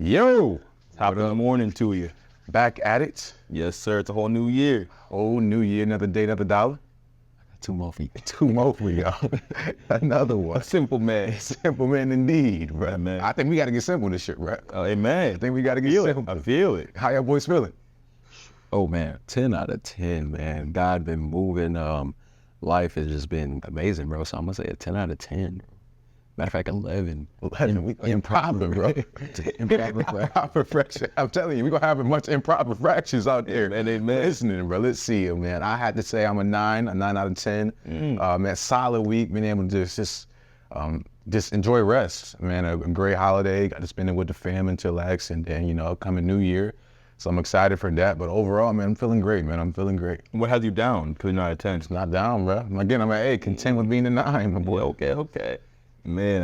Yo, Top of the morning to you. back at it. Yes, sir. It's a whole new year. Oh, new year, another day, another dollar. 2 more feet. 2 more for y'all. Another one. A simple man. Simple man indeed, bro. Man. I think we got to get simple with this shit, right? Oh, amen. I think we got to get simple. I feel it. How y'all boys feeling? Oh man, 10 out of 10, man. God been moving. Life has just been amazing, bro. So I'm gonna say a 10 out of 10. Matter of fact, 11. 11. We improper, bro. Improper fraction. I'm telling you, we're going to have a bunch of improper fractions out there. Man, amen. Listening, bro. Let's see it, man. I had to say I'm a 9 out of 10. Man, solid week, being able to just enjoy rest. Man, a great holiday. Got to spend it with the fam and chillax, and then, coming New Year. So I'm excited for that. But overall, man, I'm feeling great, man. I'm feeling great. What has you down? Because you're not at 10. Not down, bro. Again, I'm at 8, content with being a 9, my boy. Okay. Man,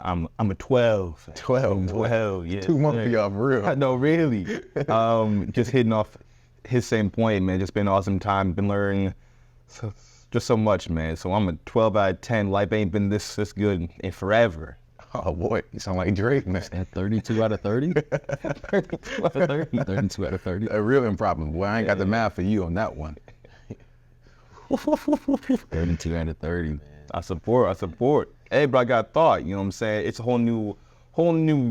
I'm a 12. 12. Yeah. 2 more for y'all, for real. No, really. Just hitting off his same point, man. Just been an awesome time. Been learning just so much, man. So I'm a 12 out of 10. Life ain't been this good in forever. Oh, boy. You sound like Drake, man. At 32 out of 30? 32 out of 30? 32 out of 30. A real improper. Boy, I ain't got the math for you on that one. 32 out of 30, man. I support. Hey, but I got a thought, you know what I'm saying? It's a whole new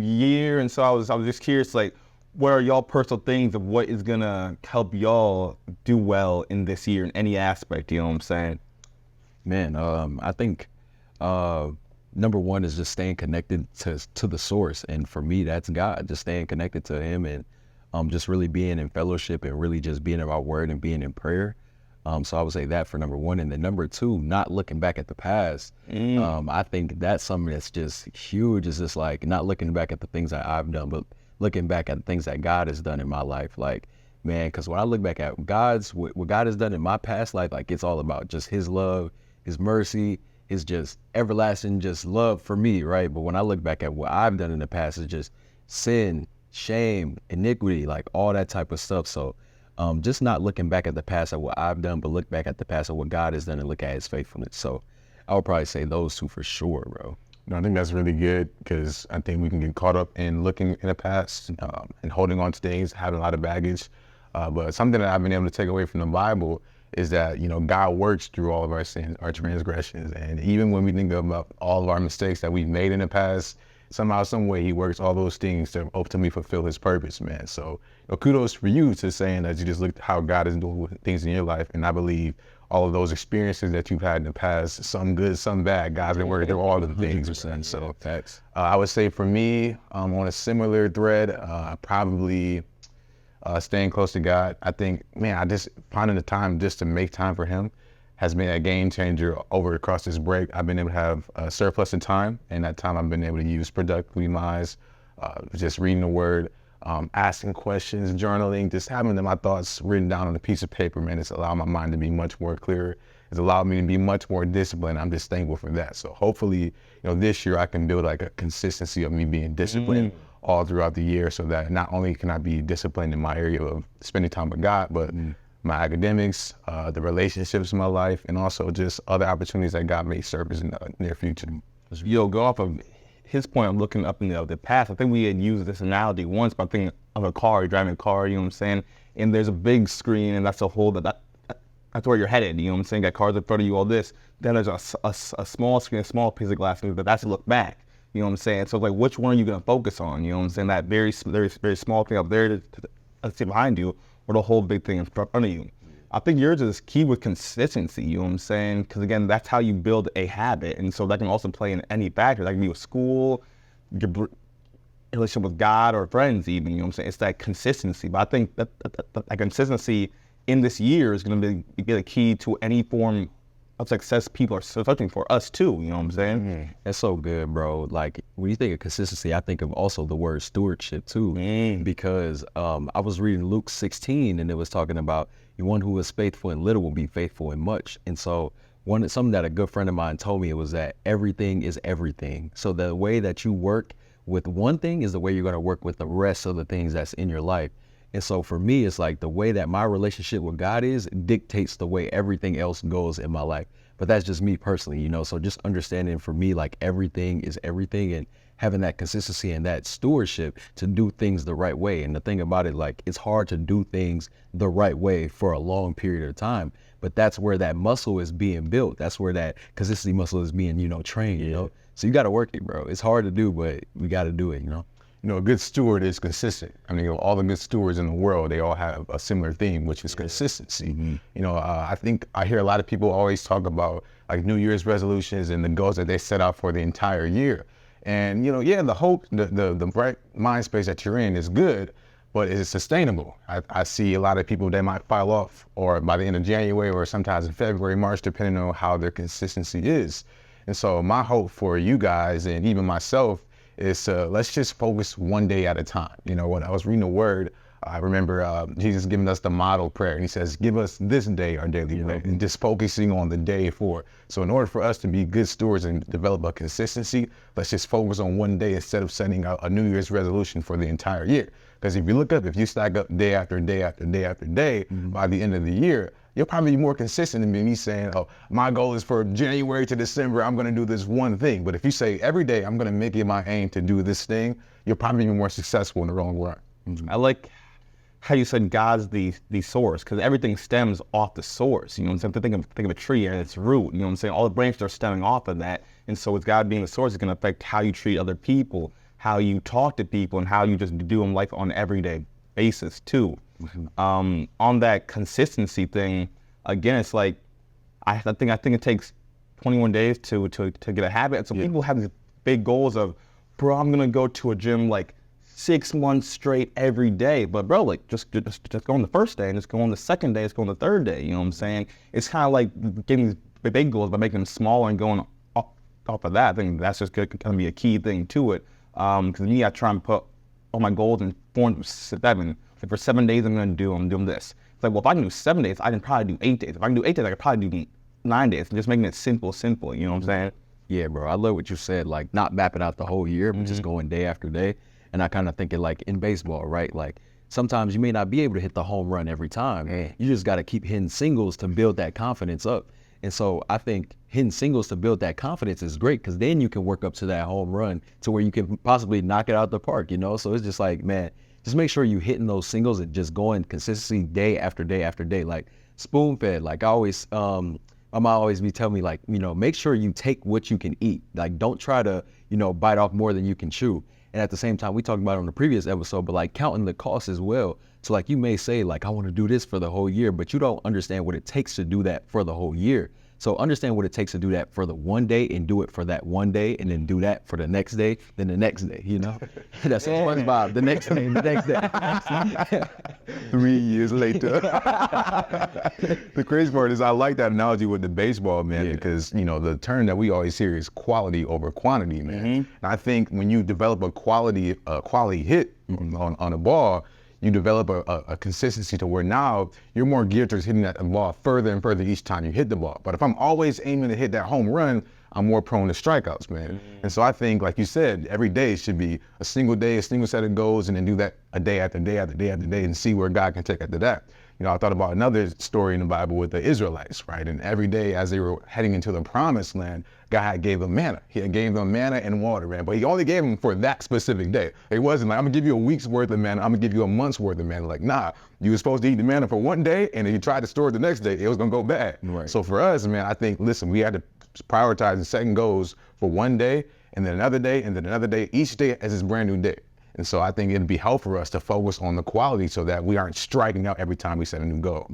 year, and so I was just curious, like, what are y'all personal things of what is gonna help y'all do well in this year in any aspect, you know what I'm saying? Man, I think number one is just staying connected to the source. And for me, that's God, just staying connected to him and just really being in fellowship and really just being in our word and being in prayer. So I would say that for number one. And then number two, not looking back at the past. I think that's something that's just huge. It's just like not looking back at the things that I've done, but looking back at the things that God has done in my life. Like, man, because when I look back at what God has done in my past life, like it's all about just his love, his mercy, his just everlasting just love for me, right? But when I look back at what I've done in the past, it's just sin, shame, iniquity, like all that type of stuff. So just not looking back at the past at what I've done, but look back at the past at what God has done and look at his faithfulness. So I would probably say those two for sure, bro. No, I think that's really good because I think we can get caught up in looking in the past and holding on to things, having a lot of baggage. But something that I've been able to take away from the Bible is that, God works through all of our sins, our transgressions. And even when we think about all of our mistakes that we've made in the past, somehow, some way, he works all those things to ultimately fulfill his purpose, man. So kudos for you to saying that you just looked at how God is doing things in your life. And I believe all of those experiences that you've had in the past, some good, some bad, God's been working through all of the things. Man. So I would say for me, on a similar thread, probably staying close to God. I think, man, I just finding the time just to make time for him has been a game changer over across this break. I've been able to have a surplus in time, and that time I've been able to use productively just reading the word, asking questions, journaling, just having my thoughts written down on a piece of paper, man. It's allowed my mind to be much more clearer. It's allowed me to be much more disciplined. I'm just thankful for that. So hopefully, this year I can build like a consistency of me being disciplined all throughout the year so that not only can I be disciplined in my area of spending time with God, but my academics, the relationships in my life, and also just other opportunities that God may surface in the near future. Go off of his point, I'm looking up in the past. I think we had used this analogy once, but I think of a car, you're driving a car, you know what I'm saying? And there's a big screen, and that's a whole, that's where you're headed, you know what I'm saying? Got cars in front of you, all this. Then there's a small screen, a small piece of glass, but that's to look back, you know what I'm saying? So like, which one are you gonna focus on? You know what I'm saying? That very, very, very small thing up there to see behind you, or the whole big thing in front of you. I think yours is key with consistency, you know what I'm saying? Because again, that's how you build a habit. And so that can also play in any factor. That can be with school, your relationship with God or friends even, you know what I'm saying? It's that consistency. But I think that consistency in this year is going to be the key to any form of success people are searching for, us too, you know what I'm saying? That's so good, bro. Like when you think of consistency, I think of also the word stewardship too, because I was reading Luke 16 and it was talking about the one who is faithful in little will be faithful in much. And so something that a good friend of mine told me was that everything is everything. So the way that you work with one thing is the way you're going to work with the rest of the things that's in your life. And so for me, it's like the way that my relationship with God is dictates the way everything else goes in my life. But that's just me personally, so just understanding for me, like everything is everything and having that consistency and that stewardship to do things the right way. And the thing about it, like, it's hard to do things the right way for a long period of time, but that's where that muscle is being built. That's where that consistency muscle is being, trained, you know? So you got to work it, bro. It's hard to do, but we got to do it, A good steward is consistent. I mean, all the good stewards in the world, they all have a similar theme, which is consistency. I think I hear a lot of people always talk about like New Year's resolutions and the goals that they set out for the entire year. And, the hope, the bright mind space that you're in is good, but is it sustainable? I see a lot of people, they might file off or by the end of January or sometimes in February, March, depending on how their consistency is. And so my hope for you guys and even myself is let's just focus one day at a time. When I was reading the word, I remember Jesus giving us the model prayer, and he says, give us this day our daily bread, and just focusing on the day forward. So in order for us to be good stewards and develop a consistency, let's just focus on one day instead of setting out a New Year's resolution for the entire year. Because if you stack up day after day after day after day, by the end of the year, you'll probably be more consistent than me saying, oh, my goal is for January to December, I'm gonna do this one thing. But if you say every day, I'm gonna make it my aim to do this thing, you'll probably be more successful in the long run. I like how you said God's the source, because everything stems off the source. You know what I'm saying? Think of a tree and its root. You know what I'm saying? All the branches are stemming off of that. And so with God being the source, it's going to affect how you treat other people, how you talk to people, and how you just do in life on an everyday basis too. On that consistency thing, again, it's like I think it takes 21 days to get a habit. And so people have these big goals of, bro, I'm gonna go to a gym like 6 months straight every day. But bro, like just go on the first day and just go on the second day, just go on the third day. You know what I'm saying? It's kind of like getting these big goals by making them smaller and going off of that. I think that's just gonna be a key thing to it. Because me, I try and put all my goals in 4 and 7. Like for 7 days, I'm doing this. It's like, well, if I can do 7 days, I can probably do 8 days. If I can do 8 days, I can probably do 9 days. Just making it simple. You know what I'm saying? Yeah, bro. I love what you said. Like not mapping out the whole year, but just going day after day. And I kind of think it like in baseball, right? Like sometimes you may not be able to hit the home run every time. You just got to keep hitting singles to build that confidence up. And so I think hitting singles to build that confidence is great, because then you can work up to that home run to where you can possibly knock it out the park, So it's just like, man, just make sure you hitting those singles and just going consistency day after day after day, like spoon fed. Like I always, my mom always be telling me, like, make sure you take what you can eat. Like don't try to, bite off more than you can chew. And at the same time, we talked about it on the previous episode, but like counting the cost as well. So like you may say like, I want to do this for the whole year, but you don't understand what it takes to do that for the whole year. So understand what it takes to do that for the one day and do it for that one day, and then do that for the next day, then the next day, That's SpongeBob, the next day, the next day. 3 years later. The crazy part is I like that analogy with the baseball, man, because, the term that we always hear is quality over quantity, man. And I think when you develop a quality hit on a ball, you develop a consistency to where now you're more geared towards hitting that ball further and further each time you hit the ball. But if I'm always aiming to hit that home run, I'm more prone to strikeouts, man. And so I think, like you said, every day should be a single day, a single set of goals, and then do that a day after day after day after day and see where God can take after that. I thought about another story in the Bible with the Israelites, right? And every day as they were heading into the promised land, God gave them manna. He gave them manna and water, man. But he only gave them for that specific day. It wasn't like, I'm gonna give you a week's worth of manna, I'm gonna give you a month's worth of manna. Like, nah, you were supposed to eat the manna for one day, and if you tried to store it the next day, it was gonna go bad. Right. So for us, man, I think, listen, we had to prioritize and setting goals for one day, and then another day, and then another day, each day as its brand new day. And so I think it'd be helpful for us to focus on the quality so that we aren't striking out every time we set a new goal.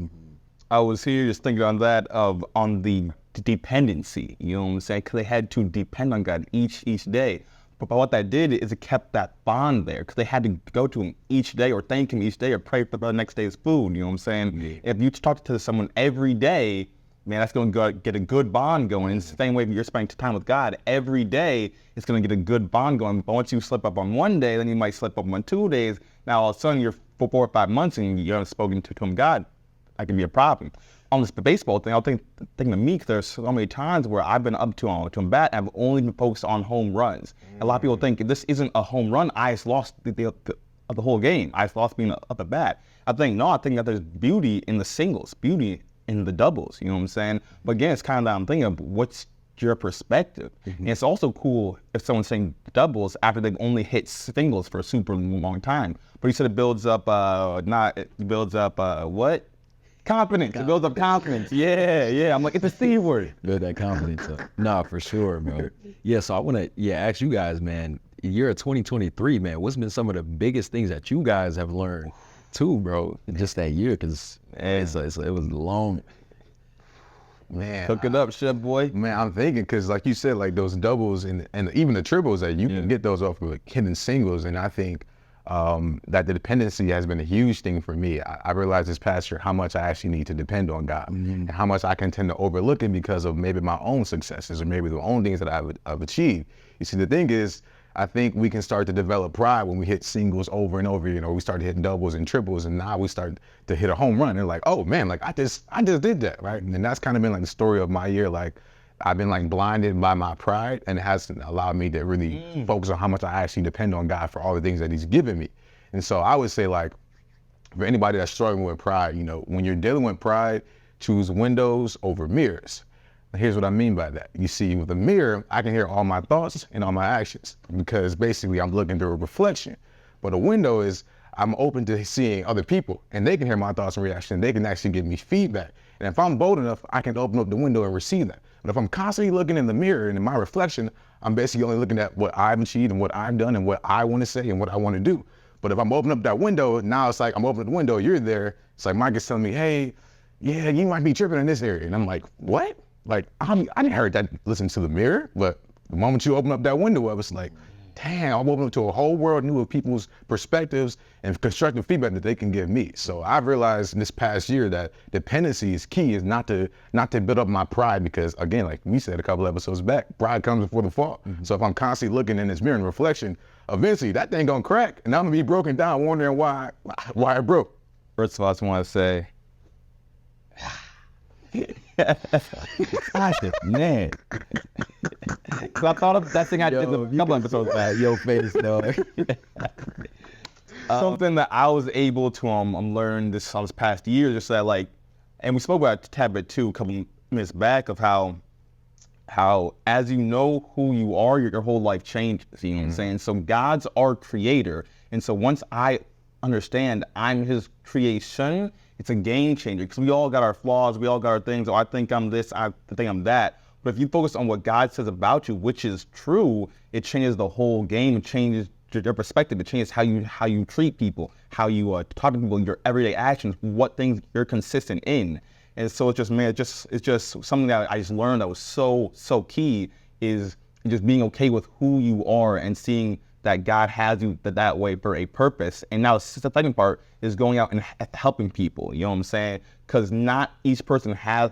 I was here just thinking on that on the dependency, you know what I'm saying? Because they had to depend on God each day. But what that did is it kept that bond there, because they had to go to him each day or thank him each day or pray for the next day's food, you know what I'm saying? Yeah. If you talk to someone every day, man, that's going to get a good bond going. It's the same way if you're spending time with God every day, it's going to get a good bond going. But once you slip up on one day, then you might slip up on 2 days. Now all of a sudden you're 4 or 5 months and you haven't spoken to him, God, that can be a problem. On this baseball thing, I was thinking of me, because there's so many times where I've been up to him bat, and I've only been focused on home runs. A lot of people think if this isn't a home run, I just lost the whole game. I just lost being up at bat. I think that there's beauty in the singles, beauty in the doubles, you know what I'm saying? But again, it's kind of that I'm thinking of what's your perspective. And it's also cool if someone's saying doubles after they've only hit singles for a super long time. But you said it builds up, what? Confidence. It builds up confidence. Yeah. I'm like, it's a C word. Build that confidence up. Nah, for sure, bro. Yeah, so I want to ask you guys, man, year of 2023, man, what's been some of the biggest things that you guys have learned too, bro, just that year? Because it was long. Man, Hook it up, Chef Boy. Man, I'm thinking because, like you said, like those doubles and even the triples that you can get those off of like hidden singles, and I think that the dependency has been a huge thing for me. I realized this past year how much I actually need to depend on God, and how much I can tend to overlook it because of maybe my own successes or maybe the own things that I've achieved. You see, the thing is, I think we can start to develop pride when we hit singles over and over. You know, we start hitting doubles and triples, and now we start to hit a home run. And like, oh man, like I just did that, right? And that's kind of been like the story of my year. Like I've been like blinded by my pride, and it hasn't allowed me to really focus on how much I actually depend on God for all the things that He's given me. And so I would say, like, for anybody that's struggling with pride, you know, when you're dealing with pride, choose windows over mirrors. Here's what I mean by that. You see, with a mirror, I can hear all my thoughts and all my actions because basically I'm looking through a reflection. But a window is I'm open to seeing other people, and they can hear my thoughts and reactions. They can actually give me feedback. And if I'm bold enough, I can open up the window and receive that. But if I'm constantly looking in the mirror and in my reflection, I'm basically only looking at what I've achieved and what I've done and what I want to say and what I want to do. But if I'm opening up that window, now it's like I'm opening the window, you're there. It's like Mike is telling me, hey, yeah, you might be tripping in this area. And I'm like, what? Like, I didn't hear that listen to the mirror, but the moment you open up that window, I was like, damn, I'm opening up to a whole world new of people's perspectives and constructive feedback that they can give me. So I've realized in this past year that dependency is key, is not to build up my pride because, again, like we said a couple episodes back, pride comes before the fall. So if I'm constantly looking in this mirror and reflection, eventually that thing gonna crack and I'm gonna be broken down wondering why it broke. First of all, I just want to say, man. Cause I thought of that thing I did a couple episodes back. Your face, dog. Something that I was able to learn this past year, just that like, and we spoke about it a tad bit too, a couple minutes back, of how as you know who you are, your whole life changes. You know what I'm saying? So God's our creator, and so once I understand I'm His creation, it's a game changer because we all got our flaws, we all got our things. Oh, I think I'm this, I think I'm that. But if you focus on what God says about you, which is true, it changes the whole game. It changes your perspective. It changes how you treat people, how you talk to people, your everyday actions, what things you're consistent in. And so it's just, man, it's just something that I just learned that was so key, is just being okay with who you are and seeing that God has you that way for a purpose. And now the second part is going out and helping people. You know what I'm saying? Because not each person has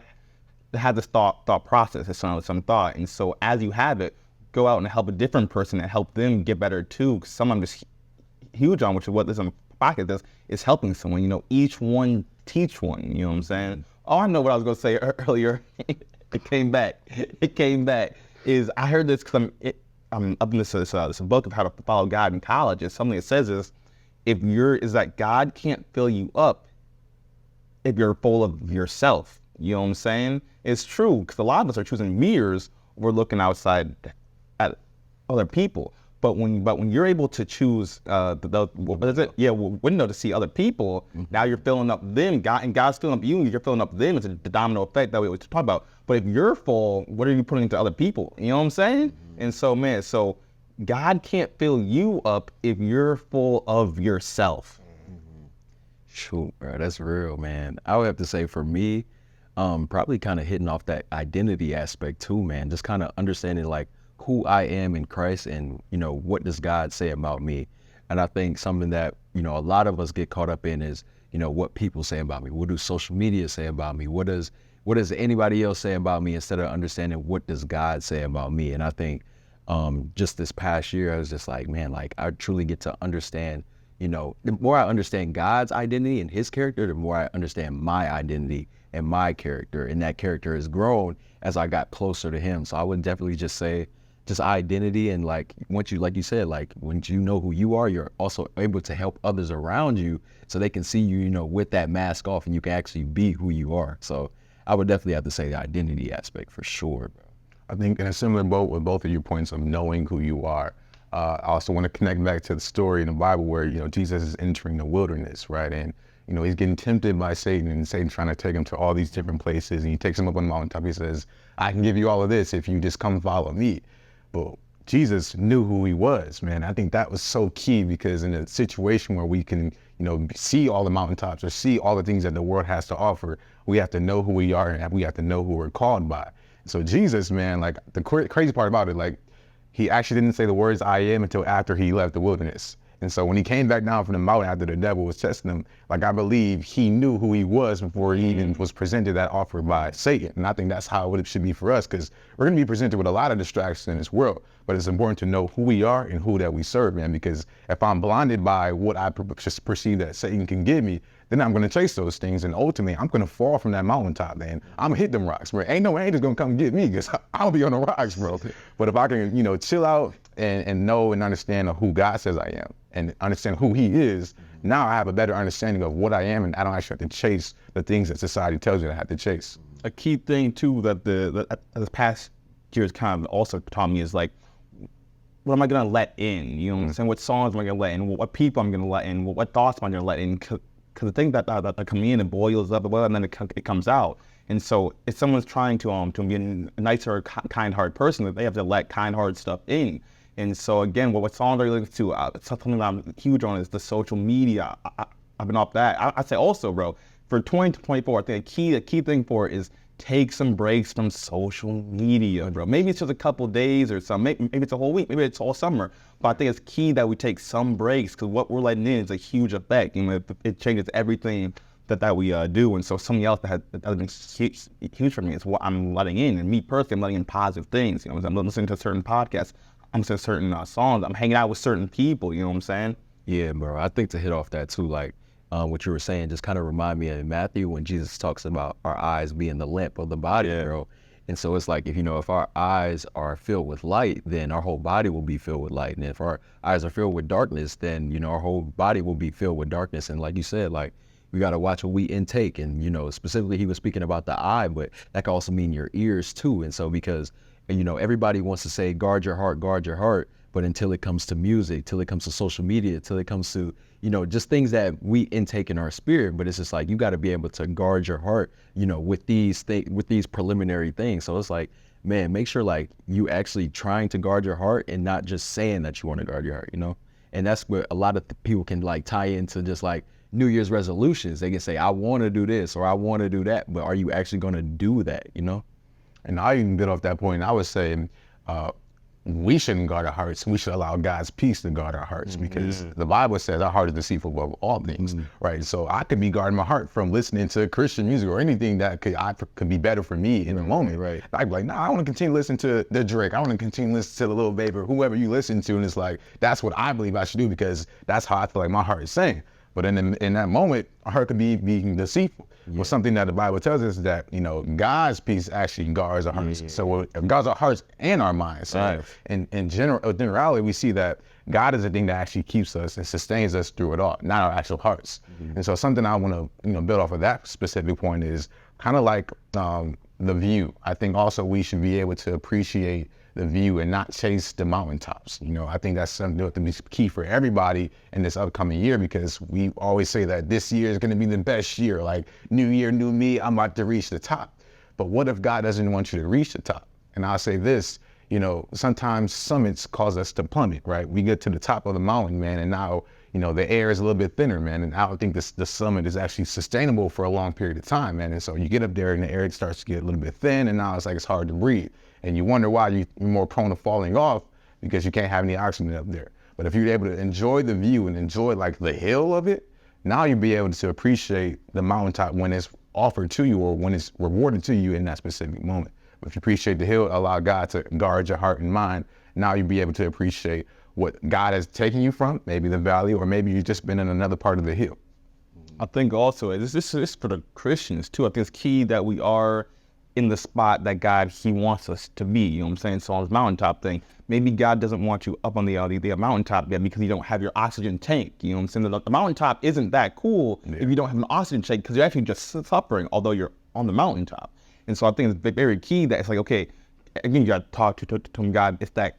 this thought process. It's some thought. And so as you have it, go out and help a different person and help them get better too. Because someone just huge on, which is what this pocket does, is helping someone. You know, each one teach one. You know what I'm saying? Oh, I know what I was going to say earlier. It came back. Is I heard this because I'm up in this book of how to follow God in college. And something it says is that God can't fill you up if you're full of yourself. You know what I'm saying? It's true, because a lot of us are choosing mirrors. We're looking outside at other people. But when you're able to choose window to see other people, now you're filling up them. God's filling up you, and you're filling up them. It's a domino effect that we always talk about. But if you're full, what are you putting into other people? You know what I'm saying? And so, man, God can't fill you up if you're full of yourself. Shoot, bro, that's real, man. I would have to say for me, probably kind of hitting off that identity aspect too, man. Just kind of understanding like who I am in Christ and, you know, what does God say about me? And I think something that, you know, a lot of us get caught up in is, you know, what people say about me. What do social media say about me? What does anybody else say about me, instead of understanding what does God say about me? And I think just this past year, I was just like, man, like I truly get to understand, you know, the more I understand God's identity and His character, the more I understand my identity and my character. And that character has grown as I got closer to Him. So I would definitely just say just identity, and like once you, like you said, like once you know who you are, you're also able to help others around you so they can see you, you know, with that mask off, and you can actually be who you are. So I would definitely have to say the identity aspect for sure, bro. I think in a similar boat with both of your points of knowing who you are. I also want to connect back to the story in the Bible where, Jesus is entering the wilderness, right? And, he's getting tempted by Satan, and Satan's trying to take him to all these different places. And he takes him up on the mountaintop. He says, I can give you all of this if you just come follow me. But Jesus knew who he was, man. I think that was so key, because in a situation where we can, see all the mountaintops or see all the things that the world has to offer, we have to know who we are, and we have to know who we're called by. So Jesus, man, like the crazy part about it, like he actually didn't say the words I am until after he left the wilderness. And so when he came back down from the mountain after the devil was testing him, like I believe he knew who he was before he even was presented that offer by Satan. And I think that's how it should be for us, because we're going to be presented with a lot of distractions in this world. But it's important to know who we are and who that we serve, man, because if I'm blinded by what I just perceive that Satan can give me, then I'm going to chase those things, and ultimately I'm going to fall from that mountaintop, man. I'm going to hit them rocks, bro. Ain't no angels going to come get me, because I'll be on the rocks, bro. But if I can, chill out and know and understand who God says I am and understand who he is, now I have a better understanding of what I am, and I don't actually have to chase the things that society tells me that I have to chase. A key thing too that the past years kind of also taught me is like, what am I going to let in? You know what I'm saying? What songs am I going to let in? What people I'm going to let in? What thoughts am I going to let in? Because the thing that come in and boils up, and then it comes out. And so if someone's trying to be a nicer, kind-hearted person, they have to let kind-hearted stuff in. And so again, what songs are you listening to? Something that I'm huge on is the social media. I've been off that. I'd say also, bro, for 2024, I think a key thing for it is take some breaks from social media, bro. Maybe it's just a couple days or something. Maybe it's a whole week. Maybe it's all summer. But I think it's key that we take some breaks, because what we're letting in is a huge effect. It changes everything that we do. And so something else that has been huge for me is what I'm letting in. And me personally, I'm letting in positive things. I'm listening to certain podcasts. I'm listening to certain songs. I'm hanging out with certain people. You know what I'm saying? Yeah, bro. I think to hit off that too, like what you were saying, just kind of remind me of Matthew when Jesus talks about our eyes being the lamp of the body, bro. And so it's like, if our eyes are filled with light, then our whole body will be filled with light. And if our eyes are filled with darkness, then, our whole body will be filled with darkness. And like you said, like, we got to watch what we intake. And, specifically he was speaking about the eye, but that can also mean your ears too. And so because, everybody wants to say, guard your heart, but until it comes to music, till it comes to social media, till it comes to, just things that we intake in our spirit, but it's just like, you got to be able to guard your heart, with these preliminary things. So it's like, man, make sure like you actually trying to guard your heart and not just saying that you want to guard your heart, And that's where a lot of people can like tie into just like New Year's resolutions. They can say, I want to do this or I want to do that, but are you actually going to do that, And I even bit off that point. I would say we shouldn't guard our hearts. We should allow God's peace to guard our hearts, because the Bible says our heart is deceitful above all things, right? So I could be guarding my heart from listening to Christian music or anything that could be better for me in the moment, right? I'd be like, nah, I want to continue listening to the Drake. I want to continue listening to the Lil Baby or whoever you listen to, and it's like, that's what I believe I should do, because that's how I feel like my heart is saying. But in that moment, our heart could be being deceitful. Well, something that the Bible tells us is that, God's peace actually guards our hearts. So it guards our hearts and our minds. So in generality, we see that God is the thing that actually keeps us and sustains us through it all, not our actual hearts. And so something I want to, build off of that specific point is kind of like the view. I think also we should be able to appreciate the view and not chase the mountaintops. I think that's something that will be key for everybody in this upcoming year, because we always say that this year is going to be the best year, like new year, new me, I'm about to reach the top. But what if God doesn't want you to reach the top? And I'll say this, sometimes summits cause us to plummet, right? We get to the top of the mountain, man, and now, the air is a little bit thinner, man, and I don't think the summit is actually sustainable for a long period of time, man. And so you get up there and the air starts to get a little bit thin, and now it's hard to breathe. And you wonder why you're more prone to falling off, because you can't have any oxygen up there. But if you're able to enjoy the view and enjoy like the hill of it, now you'll be able to appreciate the mountaintop when it's offered to you or when it's rewarded to you in that specific moment. But if you appreciate the hill, allow God to guard your heart and mind, now you'll be able to appreciate what God has taken you from, maybe the valley, or maybe you've just been in another part of the hill. I think also, this is for the Christians too. I think it's key that we are in the spot that God, he wants us to be, you know what I'm saying? So on this mountaintop thing, maybe God doesn't want you up on the mountaintop yet because you don't have your oxygen tank, you know what I'm saying? The mountaintop isn't that cool if you don't have an oxygen tank, because you're actually just suffering, although you're on the mountaintop. And so I think it's very key that it's like, okay, again, you got to talk to him, God, it's that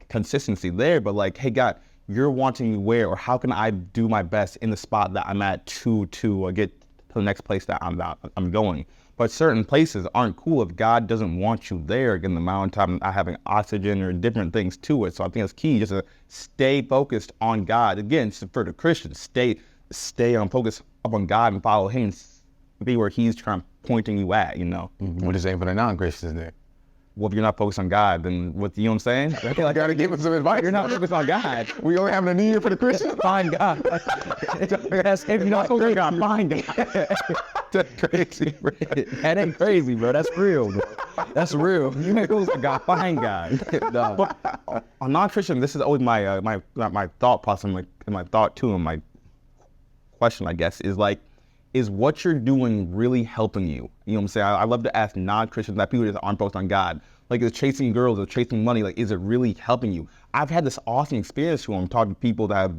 consistency there, but like, hey, God, you're wanting me where, or how can I do my best in the spot that I'm at to get to the next place that I'm going. But certain places aren't cool if God doesn't want you there. Again, the mountaintop not having oxygen or different things to it. So I think it's key just to stay focused on God. Again, for the Christians, stay on focus up on God and follow Him, and be where He's pointing you at. You know. What is saying for the non-Christians there? Well, if you're not focused on God, then what, you know what I'm saying? I feel like I gotta give us some advice. You're not focused on God. We only having a new year for the Christians? Find God. If you're not focused on God, find God. That's crazy, bro. That ain't crazy, bro. That's real, bro. That's real. You ain't focused on God, find God. Nah. But on non-Christian, this is always my thought process, and my thought too, and my question, I guess, is like, is what you're doing really helping you? You know what I'm saying? I love to ask non-Christians, that people that aren't focused on God, like, is chasing girls or chasing money, like, is it really helping you? I've had this awesome experience where I'm talking to people that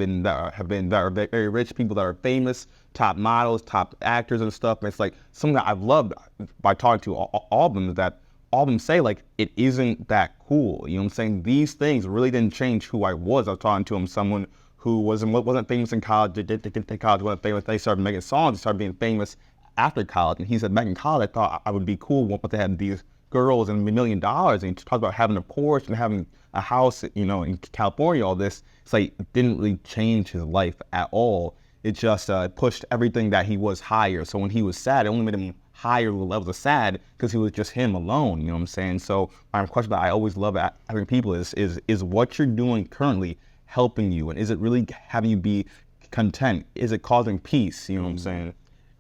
are very rich, people that are famous, top models, top actors and stuff. And it's like something that I've loved by talking to all of them, is that all of them say, like, it isn't that cool. You know what I'm saying? These things really didn't change who I was. I was talking to someone who wasn't famous in college, didn't college, wasn't famous. They started making songs, they started being famous after college. And he said, back in college, I thought I would be cool once they had these girls and $1 million. And he talked about having a Porsche and having a house, you know, in California, all this. It's like, it didn't really change his life at all. It just pushed everything that he was higher. So when he was sad, it only made him higher levels of sad because he was just him alone, you know what I'm saying? So my question that I always love asking people is what you're doing currently helping you, and is it really having you be content? Is it causing peace? You know what I'm saying?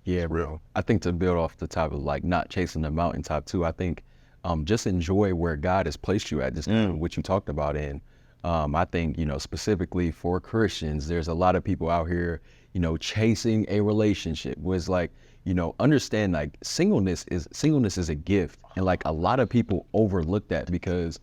Yeah, real. I think to build off the top of like not chasing the mountaintop too, I think just enjoy where God has placed you at, just kind of what you talked about. And I think, you know, specifically for Christians, there's a lot of people out here, you know, chasing a relationship was like, you know, understand like singleness is a gift. And like a lot of people overlook that, because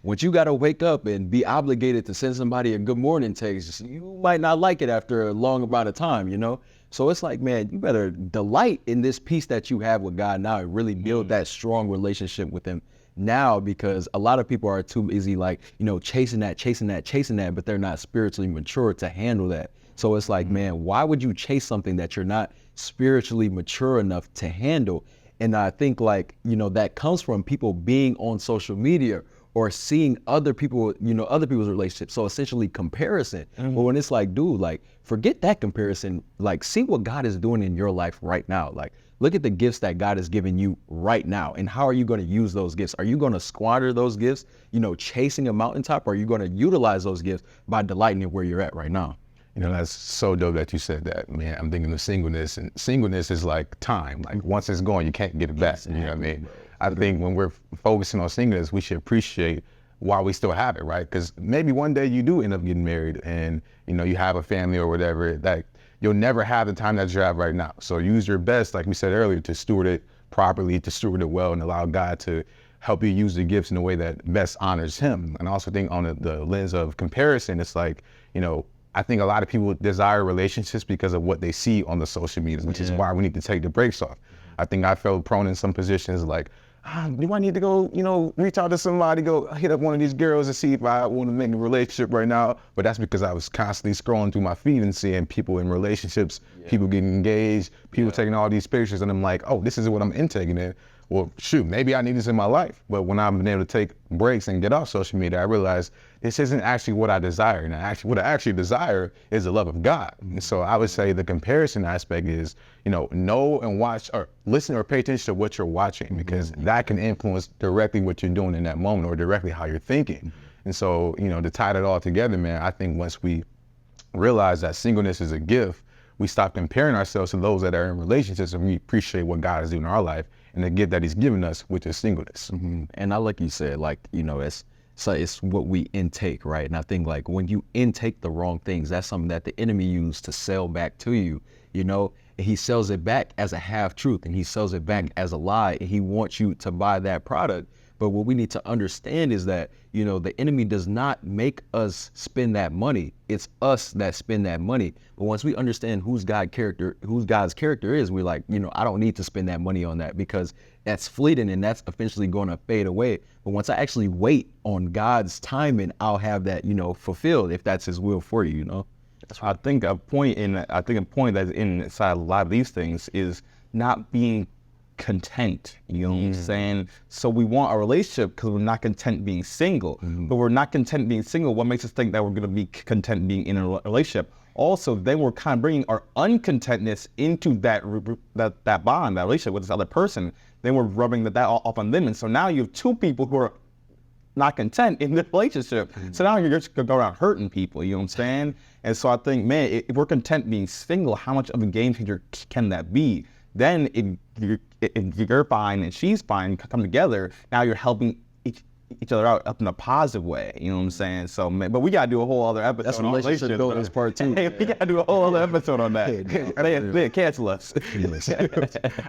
once you got to wake up and be obligated to send somebody a good morning text, you might not like it after a long amount of time, you know? So it's like, man, you better delight in this peace that you have with God now and really build that strong relationship with Him now, because a lot of people are too busy, like, you know, chasing that, but they're not spiritually mature to handle that. So it's like, man, why would you chase something that you're not spiritually mature enough to handle? And I think, like, you know, that comes from people being on social media or seeing other people, you know, other people's relationships. So essentially comparison. But when it's like, dude, like, forget that comparison. Like, see what God is doing in your life right now. Like, look at the gifts that God has given you right now. And how are you going to use those gifts? Are you going to squander those gifts, you know, chasing a mountaintop? Or are you going to utilize those gifts by delighting in where you're at right now? You know, that's so dope that you said that, man. I'm thinking of singleness, and singleness is like time. Like, once it's gone, you can't get it back. You know what I mean? I think when we're focusing on singleness, we should appreciate while we still have it, right? Because maybe one day you do end up getting married and, you know, you have a family or whatever, that you'll never have the time that you have right now. So use your best, like we said earlier, to steward it properly, to steward it well, and allow God to help you use the gifts in a way that best honors Him. And I also think on the lens of comparison, it's like, you know, I think a lot of people desire relationships because of what they see on the social media, which is why we need to take the brakes off. I think I felt prone in some positions like, do I need to go, you know, reach out to somebody, go hit up one of these girls and see if I want to make a relationship right now? But that's because I was constantly scrolling through my feed and seeing people in relationships, people getting engaged, people taking all these pictures, and I'm like, oh, this is what I'm intaking in. Well, shoot, maybe I need this in my life. But when I've been able to take breaks and get off social media, I realized this isn't actually what I desire. And what I actually desire is the love of God. And so I would say the comparison aspect is, you know and watch or listen or pay attention to what you're watching, because that can influence directly what you're doing in that moment or directly how you're thinking. And so, you know, to tie that all together, man, I think once we realize that singleness is a gift, we stop comparing ourselves to those that are in relationships, and we appreciate what God is doing in our life and the gift that He's given us, which is singleness. And I, like you said, like, you know, it's what we intake, right? And I think, like, when you intake the wrong things, that's something that the enemy used to sell back to you, you know? And he sells it back as a half truth, and he sells it back as a lie, and he wants you to buy that product. But what we need to understand is that, you know, the enemy does not make us spend that money. It's us that spend that money. But once we understand whose God's character is, we're like, you know, I don't need to spend that money on that because that's fleeting and that's eventually going to fade away. But once I actually wait on God's timing, I'll have that, you know, fulfilled if that's his will for you, you know? I think a point that's inside a lot of these things is not being content. You know what I'm saying? So we want a relationship because we're not content being single. But we're not content being single. What makes us think that we're going to be content being in a relationship? Also, then we're kind of bringing our uncontentness into that bond, that relationship with this other person. Then we're rubbing that off on them. And so now you have two people who are not content in the relationship. So now you're just gonna go around hurting people, you know what I'm saying? And so I think, man, if we're content being single, how much of a game changer can that be? Then if you're fine and she's fine, come together, now you're helping each other out in a positive way, you know what I'm saying? So, man, but we gotta do a whole other episode. That's on relationship building is part 2. Hey, we gotta do a whole other episode on that. They cancel us.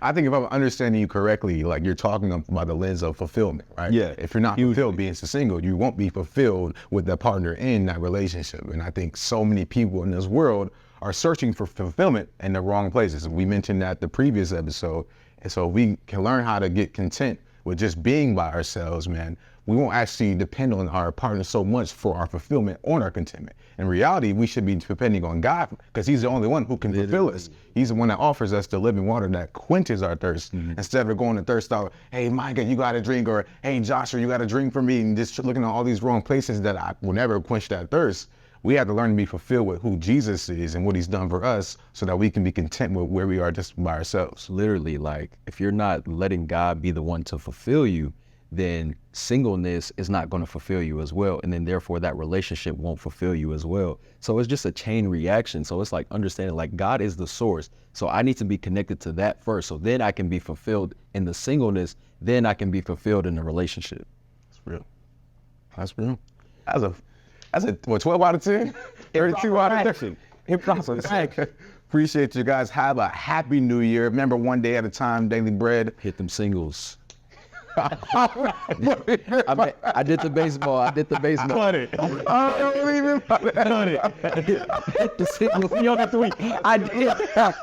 I think if I'm understanding you correctly, like you're talking about the lens of fulfillment, right? Yeah. If you're not fulfilled being single, you won't be fulfilled with that partner in that relationship. And I think so many people in this world are searching for fulfillment in the wrong places. We mentioned that the previous episode. And so we can learn how to get content with just being by ourselves, man. We won't actually depend on our partner so much for our fulfillment or our contentment. In reality, we should be depending on God because he's the only one who can fulfill us. He's the one that offers us the living water that quenches our thirst. Instead of going to thirst out, hey, Micah, you got a drink, or hey, Joshua, you got a drink for me, and just looking at all these wrong places that I will never quench that thirst. We have to learn to be fulfilled with who Jesus is and what he's done for us so that we can be content with where we are just by ourselves. Literally, like, if you're not letting God be the one to fulfill you, then singleness is not going to fulfill you as well. And then therefore that relationship won't fulfill you as well. So it's just a chain reaction. So it's like understanding like God is the source. So I need to be connected to that first. So then I can be fulfilled in the singleness. Then I can be fulfilled in the relationship. That's real. That's real. That's a what, 12 out of 10? 32 out of 10? Improper. Appreciate you guys. Have a happy new year. Remember, one day at a time, daily bread. Hit them singles. I did the baseball. Cut it. I don't even Hit the singles. You don't have to wait. I did that.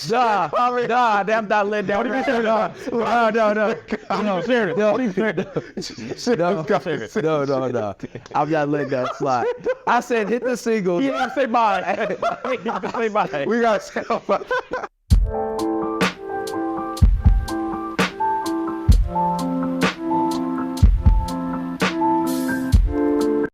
Nah, I'm not letting that. No. I'm not letting that slide. I said hit the singles. Yeah, say bye. Say bye. We got to